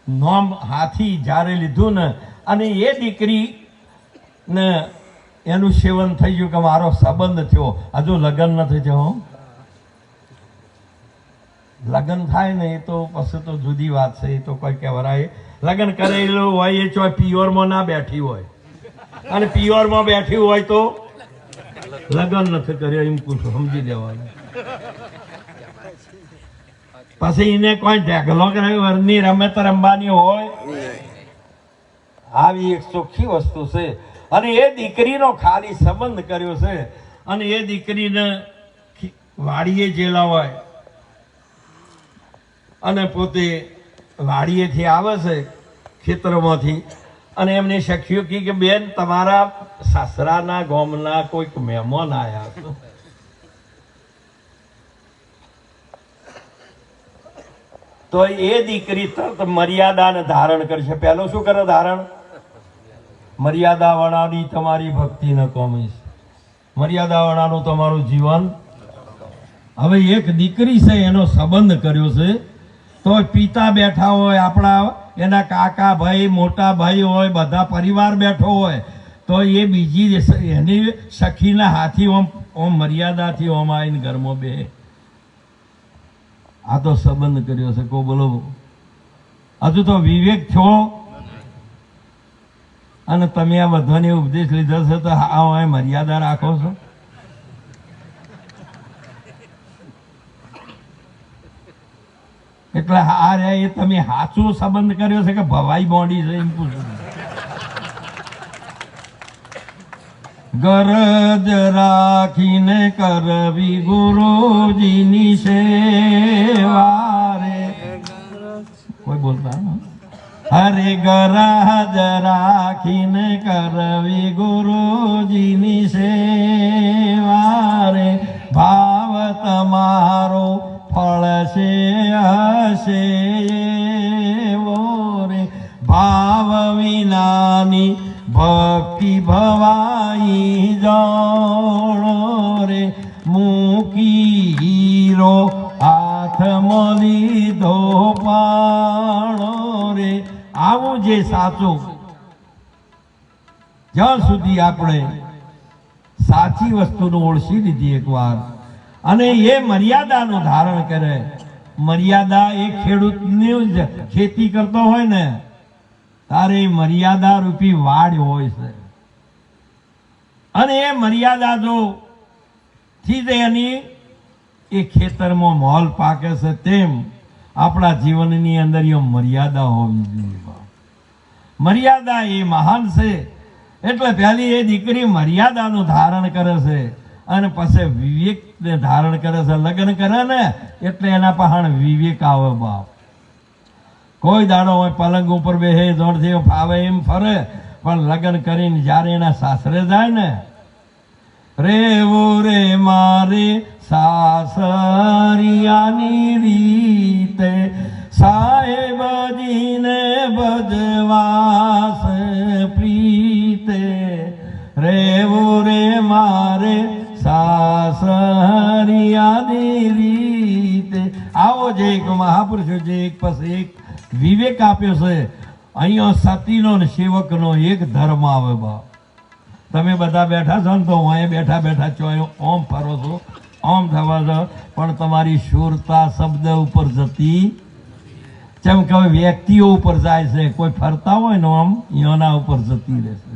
નોમ હાથી જ્યારે લીધું ને અને એ દીકરી ને એનું સેવન થઈ ગયું કે મારો સંબંધ થયો, હજુ લગ્ન નથી થયો. લગ્ન થાય ને એ તો પછી તો જુદી વાત છે. એ તો કોઈ કહેવાય લગ્ન કરેલું હોય એ ચોય પિયોરમાં ના બેઠી હોય અને પિયોરમાં બેઠી હોય તો લગ્ન નથી કર્યો એમ પૂછો, સમજી લેવાનું. પછી એને કોઈ ઢેગલો વરની રમત રમવાની હોય, આવી એક ચોખ્ખી વસ્તુ છે. અને એ દીકરીનો ખાલી સંબંધ કર્યો છે અને એ દીકરીને વાડીએ જેલા હોય અને પોતે વાડીએથી આવે છે ખેતરમાંથી અને એમને સખીઓ કહી કે બેન તમારા સાસરાના ગામના કોઈક મહેમાન આવ્યા છે. તો એ દીકરી તરત મર્યાદાને ધારણ કરશે. પહેલું શું કરે ધારણ? મર્યાદા વાળાની તમારી ભક્તિ ન કોમીશ, મર્યાદા વાળાનું તમારું જીવન. હવે એક દીકરી છે એનો સંબંધ કર્યો છે તો પિતા બેઠા હોય, આપણા એના કાકા ભાઈ મોટા ભાઈ હોય, બધા પરિવાર બેઠો હોય તો એ બીજી એની સખીના હાથી ઓમ મર્યાદાથી ઓમ આવીને ઘરમાં બે. આ તો સંબંધ કર્યો છે. કો બોલો, હજુ તો વિવેક છો અને તમે આ બધાને ઉપદેશ લીધો છે તો આ મર્યાદા રાખો છો. એટલે આ રે એ તમે સાચો સંબંધ કર્યો છે કે ભવાઈ બોડી છે એમ પૂછું. ગરજ રાખીને કરવી ગુરુજીની સેવા રે. કોઈ બોલતા હરે ગરજ રાખીને કરવી ગુરુજીની સેવા રે. ભાવ તમારો ફળ છે હશે એવો રે. ભાવ વિનાની ભક્તિ ભવાઈ જાણો રે. મૂકી હીરો હાથમાં લીધો પાણો રે. આવું જે સાચું, જ્યાં સુધી આપણે સાચી વસ્તુને ઓળખી લીધી એકવાર અને એ મર્યાદાનું ધારણ કરે. મર્યાદા એ ખેડૂતની જ ખેતી કરતો હોય ને તારે મર્યાદા રૂપી વાડ હોય છે અને એ મર્યાદા જો થી એની એ ખેતરમાં મોલ પાકે છે તેમ આપણા જીવનની અંદર એ મર્યાદા હોવી જોઈએ. મર્યાદા એ મહાન છે. એટલે પહેલી એ દીકરી મર્યાદાનું ધારણ કરે છે અને પછી વિવેકને ધારણ કરે છે. લગ્ન કરે ને એટલે એના પહાણ વિવેક આવે. બાપ કોઈ દાડો હોય પલંગ ઉપર બેસે જોડથી ફાવે એમ ફરે, પણ લગ્ન કરીને જ્યારે એના સાસરે જાય ને રેવો રે મારે સાસરિયાની રીતે સાહેબજીને ભજવાસ પ્રીતે. રેવો રે મારે સાસરિયાની રીતે. આવો જે એક મહાપુરુષો જે એક પછી એક વિવેક આપ્યો છે. અહીંયા સતીનો ને સેવકનો એક ધર્મ આવે. બા તમે બધા બેઠા છો ને તો હું અહીંયા બેઠા બેઠા ચોય ઓમ ફરો છો, ઓમ થવા છો, પણ તમારી શુરતા શબ્દ ઉપર જતી જેમ કે વ્યક્તિઓ ઉપર જાય છે. કોઈ ફરતા હોય ને આમ એના ઉપર જતી રહેશે,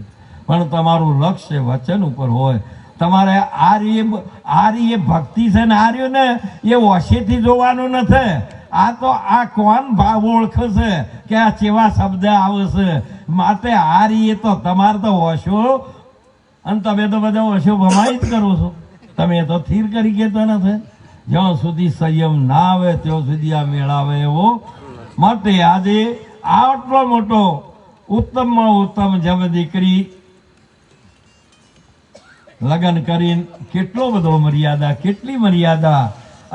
પણ તમારું લક્ષ્ય વચન ઉપર હોય. તમારે આ રી ભક્તિ છે ને આ રહ્યું ને એ ઓછેથી જોવાનું નથી. આ તો આ કોણ ભાવ ઓળખે છે કે આ કેવા શબ્દ આવે છે. માટે આ રી તો તમારે તો ઓછો અને તમે તો બધા ઓછો ભમાઈ જ કરો છો. તમે તો સ્થિર કરી કહેતા નથી. જ્યાં સુધી સંયમ ના આવે ત્યાં સુધી આ મેળાવે એવો. માટે આજે આટલો મોટો ઉત્તમમાં ઉત્તમ જબ દીકરી લગ્ન કરીને કેટલો બધો મર્યાદા, કેટલી મર્યાદા.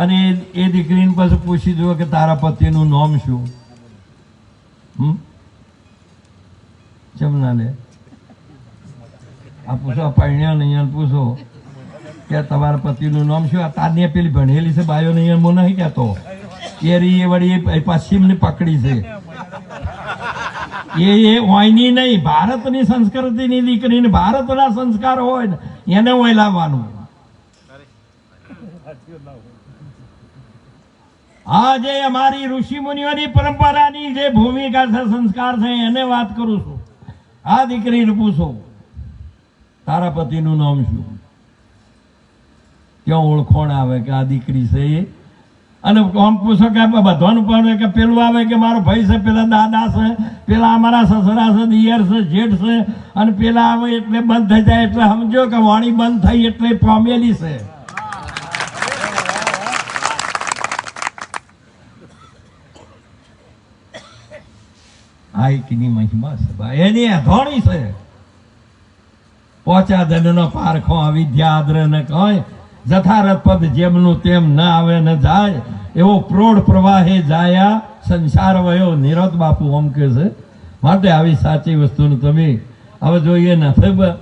અને એ દીકરીને પછી પૂછી જુઓ કે તારા પતિનું નામ શું? ચમ ના લે આ પૂછો, પૈણ્યા નહીં પૂછો કે તમારા પતિનું નામ શું? તારને પેલી ભણેલી છે બાયો નહીં હું નહીં કહેતો. એ વળી પશ્ચિમની પકડી છે એ હોયની નહીં, ભારતની સંસ્કૃતિની દીકરીને ભારતના સંસ્કાર હોય ને એને હોય લાવવાનું. આ જે અમારી ઋષિ મુનિઓની પરંપરાની જે ભૂમિકા છે, સંસ્કાર છે, એને વાત કરું છું. આ દીકરીને પૂછો તારા પતિનું નામ શું, ક્યાં ઓળખોણ આવે કે આ દીકરી છે એ, અને આમ પૂછો કે બધાનું પણ કે પેલું આવે કે મારો ભાઈ છે, પેલા દાદા છે, પેલા અમારા સસરા છે, દિયર છે, જેઠ છે, અને પેલા આવે એટલે બંધ થઈ જાય એટલે સમજો કે વાણી બંધ થઈ એટલે પામેલી છે. આ એકની મહિમા છે ભાઈ, એની અધોણી છે. પોચા ધનનો પારખો અવિદ્યા આદ્ર ન કહે, જથારથ પદ જેમનું તેમ ન આવે ન જાય, એવો પ્રોઢ પ્રવાહે જાયા સંસાર વયો નિરોધ બાપુ ઓમ કે છે. માટે આવી સાચી વસ્તુનું તમે હવે જોઈએ નથી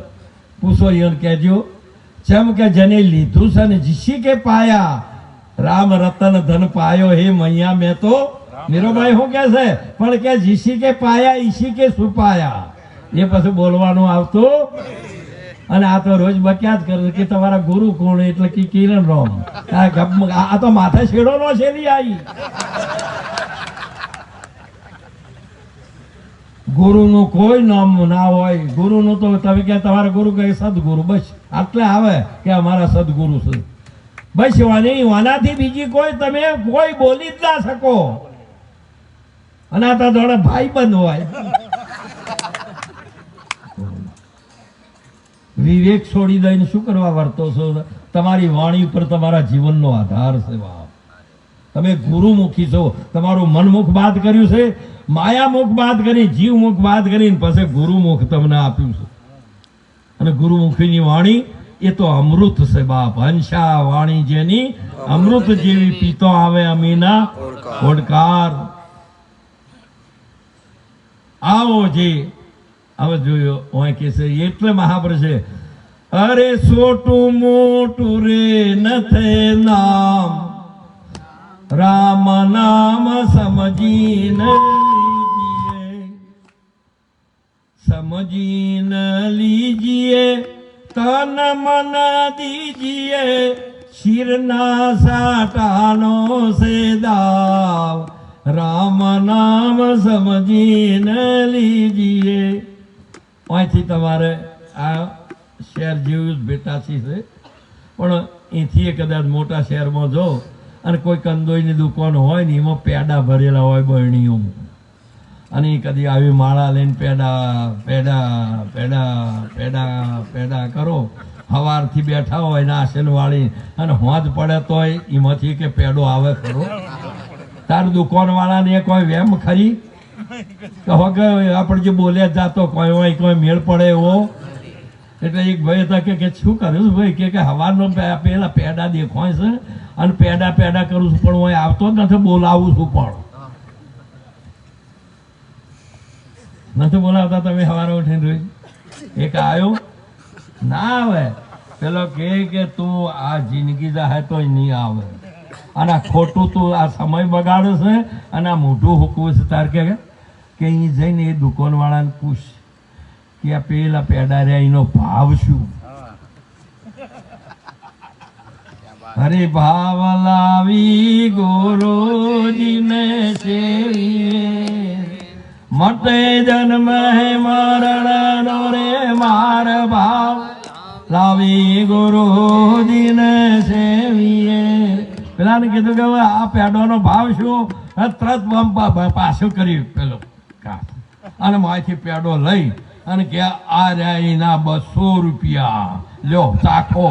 પૂછો એને કહેજો. જેમ કે જેને લીધું છે ને જીસી કે પાયા, રામ રતન ધન પાયો હે મૈયા મેં તો. મીરાબાઈ શું કે છે પણ કે જીસી કે પાયા ઈસી કે સુપાયા, એ પછી બોલવાનું આવતું. અને આ તો રોજ બક્યા જ કરે કે તમારા ગુરુ કોણ, એટલે કે કિરણ રામ. આ તો માથે છેડો નો છે ની આવી. ગુરુનું કોઈ નામ ના હોય. ગુરુનું તો તમે કે તમારા ગુરુ કહે સદગુરુ, બસ આટલે આવે કે અમારા સદગુરુ છે, બસ વાનાથી બીજી કોઈ તમે કોઈ બોલી જ ના શકો. અને આ તો જોડે ભાઈ બંધ હોય. વિવેક છોડી દઈને શું કરવા વર્તો છો? તમારી વાણી ઉપર તમારા જીવનનો આધાર છે બાપ. તમે ગુરુમુખી છો, તમારું મનમુખ બાદ કર્યું છે, માયામુખ બાદ કરી, જીવમુખ બાદ કરીને પછી ગુરુમુખ તમને આપ્યું છે. અને ગુરુમુખીની વાણી એ તો અમૃત છે બાપ. હંસા વાણી જેની અમૃત જેવી, પીતો આવે અમીના ઓડકાર. આવો જે હવે જોયો હોય કે છે એટલે મહાપુરુષ છે. અરે છોટું મોટું રે નથે નામ, રામ નામ સમજીને લીજીએ, સમજીને લીજીએ, તન મન દીજીએ, શિરના સાટાનો સે દાવ, રામ નામ સમજીને લીજીએ. અહીંથી તમારે આ શહેર જેવું જ ભેટાશી છે, પણ અહીંથી કદાચ મોટા શહેરમાં જો અને કોઈ કંદોઈની દુકાન હોય ને એમાં પેડા ભરેલા હોય બરણીઓમાં, અને કદી આવી માળા લઈને પેડા પેડા પેડા પેડા પેડા કરો, સવારથી બેઠા હોય નાસેલ વાળી, અને હોજ પડે તોય એમાંથી કે પેડો આવે ખરો? તાર દુકાનવાળાને કોઈ વેમ ખરી કે આપણે જે બોલ્યા જાતો કોઈ હોય કોઈ મેળ પડે એવો? એટલે એક ભાઈ હતા કે શું કર્યું ભાઈ કે હવાનો પેલા પેડા દેખાય છે અને પેડા પેડા કરું છું, પણ હું આવતો જ નથી, બોલાવું છું પણ નથી બોલાવતા. તમે સવારે ઉઠીને રોજ એક આવ્યો ના આવે, પેલો કે તું આ જિંદગી જાહે તો નહીં આવે, અને ખોટું તું આ સમય બગાડે છે અને આ મોઢું હુકવું છે. તાર કે અહીં જઈને એ દુકાનવાળાને પૂછ કે આ પેલા પેડા રહ્યા એનો ભાવ શું? હરે ભાવ લાવી ગુરુજીને સેવીએ, મટે જન્મ હે મરણ નો રે માર ભાવ લાવી ગુરુજીને સેવીએ. પેલાને કીધું કે આ પેડોનો ભાવ શું? તરત પાછું કર્યું પેલો કાપ, અને માથી પેડો લઈ અને કે આ રહ્યા એના 200 રૂપિયા લ્યો ચાખો.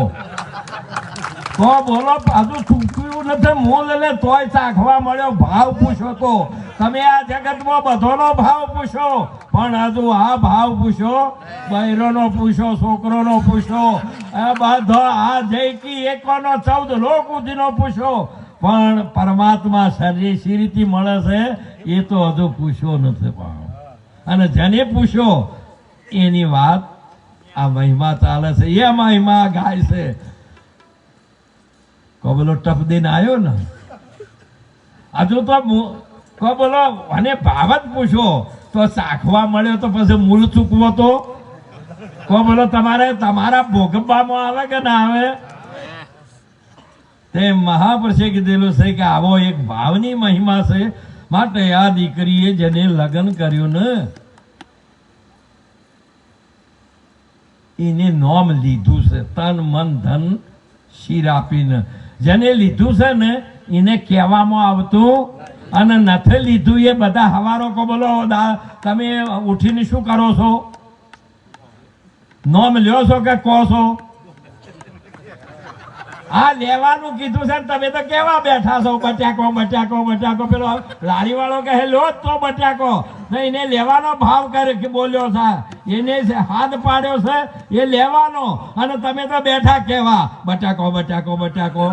તો બોલો પાછું ચૂક્યું નથી, મૂળ લે તોય ચાખવા મળ્યો. ભાવ પૂછો તો તમે આ જગતમાં બધોનો ભાવ પૂછો, પણ હજુ આ ભાવ પૂછો, બૈરોનો પૂછો, છોકરોનો પૂછો, બધો આ જૈકી એકોનો 14 લોક સુધીનો પૂછો, પણ પરમાત્મા શરીર સી રીતે મળે છે એ તો હજુ પૂછ્યો નથી. અને જેને પૂછો એની વાત આ મહિમા ચાલે છે, એ મહિમા ગાય છે. બોલો ટપ દઈને આવ્યો ને હજુ તો બોલો અને ભાવ જ પૂછો તો ચાખવા મળ્યો તો પછી મૂળ ચૂકવો તો બોલો તમારે તમારા ભોગવવામાં આવે કે ના આવે? તે મહાપુરુષે કીધેલું છે કે આવો એક ભાવની મહિમા છે, માટે આ દીકરીએ જેને લગ્ન કર્યું ને એને નોમ લીધું છે, તન મન ધન શિર આપીને. જેને લીધું છે ને એને કહેવામાં આવતું, અને નથી લીધું એ બધા હવારો કો બોલો તમે ઉઠીને શું કરો છો? નોમ લ્યો છો કે કહો છો? આ લેવાનું કીધું છે, તમે તો કેવા બેઠા છો? બટાકો બટાકો બટાકો. પેલો લારી વાળો કહે લો જ તો બટાકો, એને લેવાનો ભાવ કરે કે બોલ્યો છે, એને હાથ પાડ્યો છે એ લેવાનો, અને તમે તો બેઠા કેવા બટાકો બટાકો બટાકો.